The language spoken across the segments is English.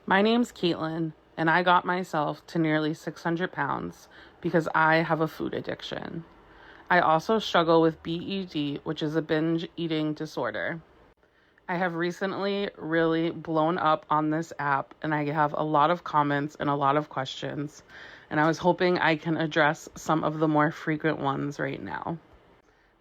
My name's Caitlin, and I got myself to nearly 600 pounds because I have a food addiction. I also struggle with BED, which is a binge eating disorder. I have recently really blown up on this app, and I have a lot of comments and a lot of questions, and I was hoping I can address some of the more frequent ones right now.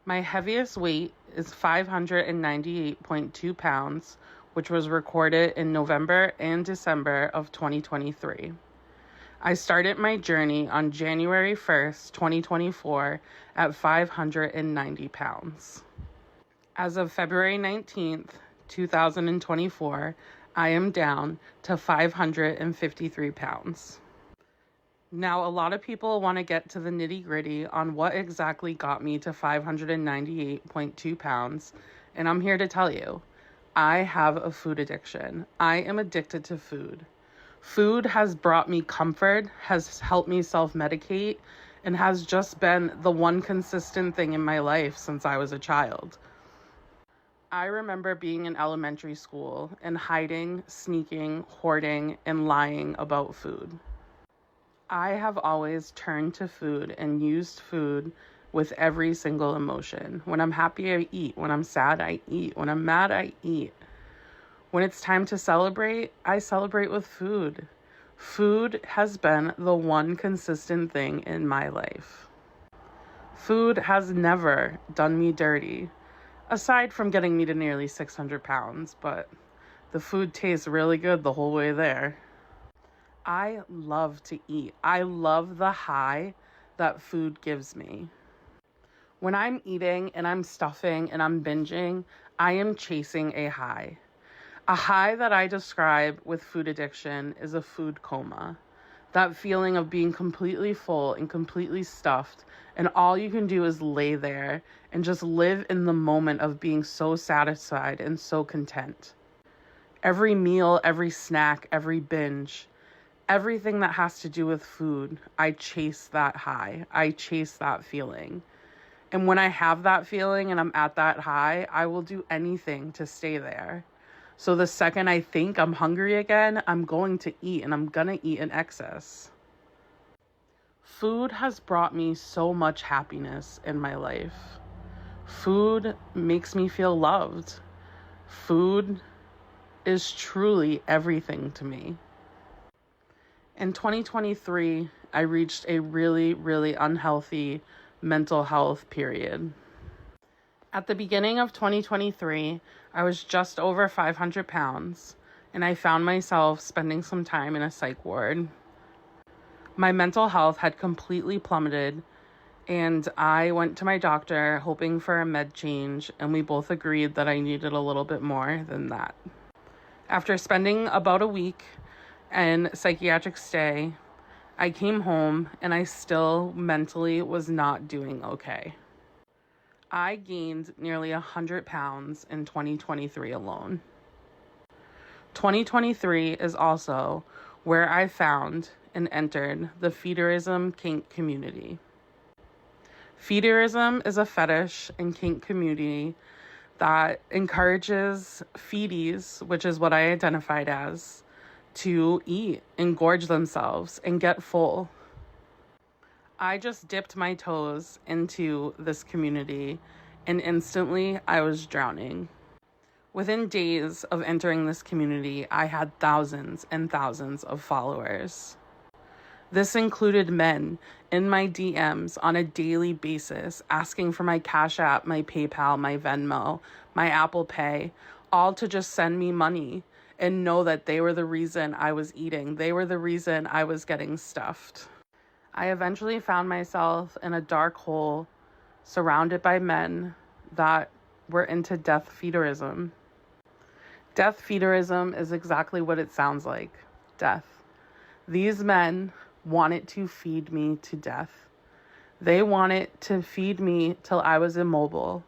My heaviest weight is 598.2 pounds, which was recorded in November and December of 2023. I started my journey on January 1st, 2024 at 590 pounds. As of February 19th, 2024, I am down to 553 pounds. Now, a lot of people want to get to the nitty-gritty on what exactly got me to 598.2 pounds, and I'm here to tell you, I have a food addiction. I am addicted to food. Food has brought me comfort, has helped me self-medicate, and has just been the one consistent thing in my life since I was a child. I remember being in elementary school and hiding, sneaking, hoarding, and lying about food. I have always turned to food and used food with every single emotion. When I'm happy, I eat. When I'm sad, I eat. When I'm mad, I eat. When it's time to celebrate, I celebrate with food. Food has been the one consistent thing in my life. Food has never done me dirty, aside from getting me to nearly 600 pounds, but the food tastes really good the whole way there. I love to eat. I love the high that food gives me. When I'm eating and I'm stuffing and I'm binging, I am chasing a high. A high that I describe with food addiction is a food coma. That feeling of being completely full and completely stuffed, and all you can do is lay there and just live in the moment of being so satisfied and so content. Every meal, every snack, every binge, everything that has to do with food, I chase that high. I chase that feeling. And when I have that feeling and I'm at that high, I will do anything to stay there. So the second I think I'm hungry again, I'm going to eat, and I'm going to eat in excess. Food has brought me so much happiness in my life. Food makes me feel loved. Food is truly everything to me. In 2023, I reached a really, really unhealthy mental health period. At the beginning of 2023, I was just over 500 pounds, and I found myself spending some time in a psych ward. My mental health had completely plummeted, and I went to my doctor hoping for a med change, and we both agreed that I needed a little bit more than that. After spending about a week in psychiatric stay, I came home and I still mentally was not doing okay. I gained nearly 100 pounds in 2023 alone. 2023 is also where I found and entered the feederism kink community. Feederism is a fetish and kink community that encourages feedies, which is what I identified as, to eat and gorge themselves and get full. I just dipped my toes into this community and instantly I was drowning. Within days of entering this community, I had thousands and thousands of followers. This included men in my DMs on a daily basis asking for my Cash App, my PayPal, my Venmo, my Apple Pay, all to just send me money and know that they were the reason I was eating. They were the reason I was getting stuffed. I eventually found myself in a dark hole surrounded by men that were into death feederism. Death feederism is exactly what it sounds like, death. These men wanted to feed me to death. They wanted to feed me till I was immobile,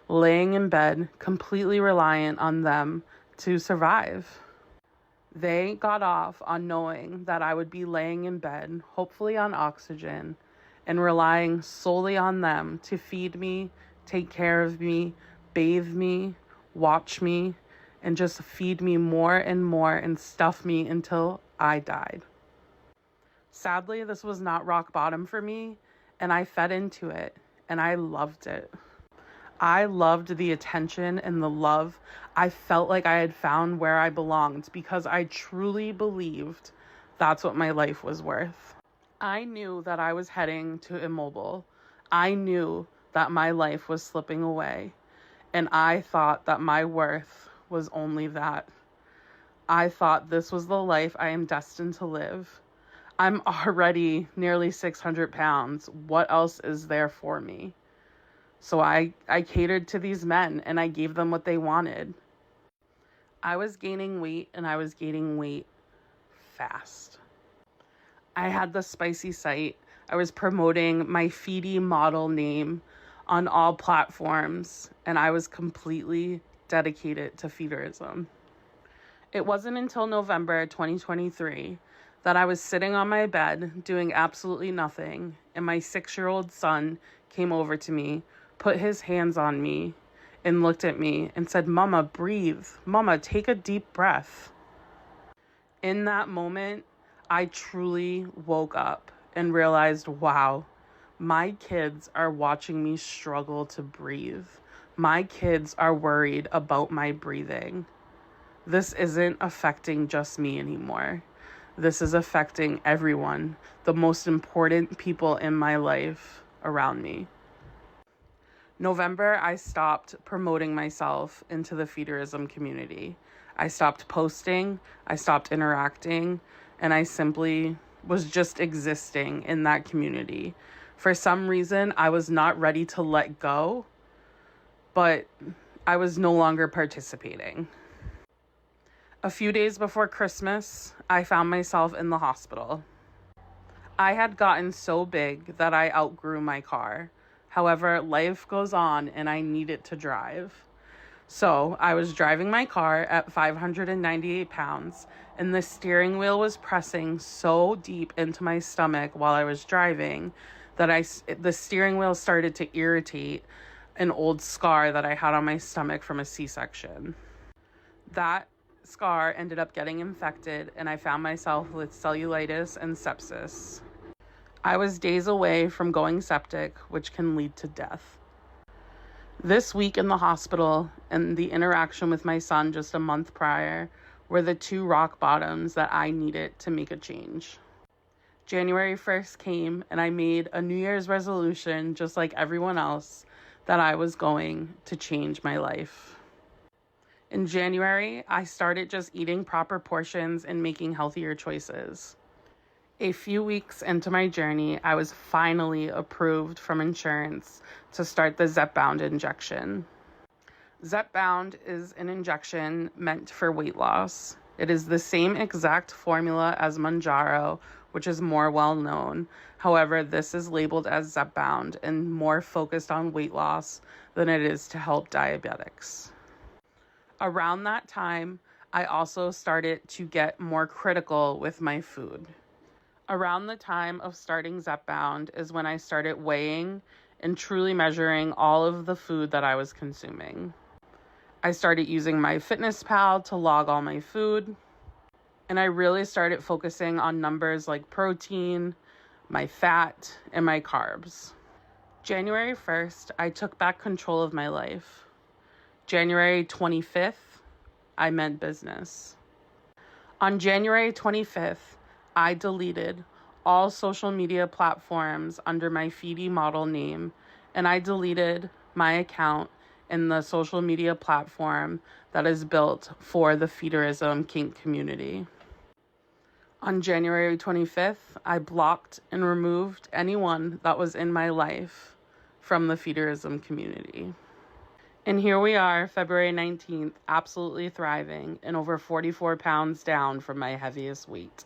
laying in bed, completely reliant on them to survive. They got off on knowing that I would be laying in bed, hopefully on oxygen, and relying solely on them to feed me, take care of me, bathe me, watch me, and just feed me more and more and stuff me until I died. Sadly, this was not rock bottom for me, and I fed into it, and I loved it. I loved the attention and the love. I felt like I had found where I belonged because I truly believed that's what my life was worth. I knew that I was heading to immobile. I knew that my life was slipping away, and I thought that my worth was only that. I thought this was the life I am destined to live. I'm already nearly 600 pounds. What else is there for me? So I catered to these men and I gave them what they wanted. I was gaining weight, and I was gaining weight fast. I had the spicy site. I was promoting my Feedy model name on all platforms, and I was completely dedicated to feederism. It wasn't until November 2023 that I was sitting on my bed doing absolutely nothing, and my 6-year-old son came over to me, put his hands on me, and looked at me and said, "Mama, breathe. Mama, take a deep breath." In that moment, I truly woke up and realized, wow, my kids are watching me struggle to breathe. My kids are worried about my breathing. This isn't affecting just me anymore. This is affecting everyone, the most important people in my life around me. November, I stopped promoting myself into the feederism community. I stopped posting, I stopped interacting, and I simply was just existing in that community. For some reason, I was not ready to let go, but I was no longer participating. A few days before Christmas, I found myself in the hospital. I had gotten so big that I outgrew my car. However, life goes on and I needed to drive. So I was driving my car at 598 pounds, and the steering wheel was pressing so deep into my stomach while I was driving that the steering wheel started to irritate an old scar that I had on my stomach from a C-section. That scar ended up getting infected, and I found myself with cellulitis and sepsis. I was days away from going septic, which can lead to death. This week in the hospital and the interaction with my son just a month prior were the two rock bottoms that I needed to make a change. January 1st came, and I made a New Year's resolution, just like everyone else, that I was going to change my life. In January, I started just eating proper portions and making healthier choices. A few weeks into my journey, I was finally approved from insurance to start the Zepbound injection. Zepbound is an injection meant for weight loss. It is the same exact formula as Mounjaro, which is more well known. However, this is labeled as Zepbound and more focused on weight loss than it is to help diabetics. Around that time, I also started to get more critical with my food. Around the time of starting Zepbound is when I started weighing and truly measuring all of the food that I was consuming. I started using MyFitnessPal to log all my food, and I really started focusing on numbers like protein, my fat, and my carbs. January 1st, I took back control of my life. January 25th, I meant business. On January 25th, I deleted all social media platforms under my Feedy model name, and I deleted my account in the social media platform that is built for the feederism kink community. On January 25th, I blocked and removed anyone that was in my life from the feederism community. And here we are, February 19th, absolutely thriving and over 44 pounds down from my heaviest weight.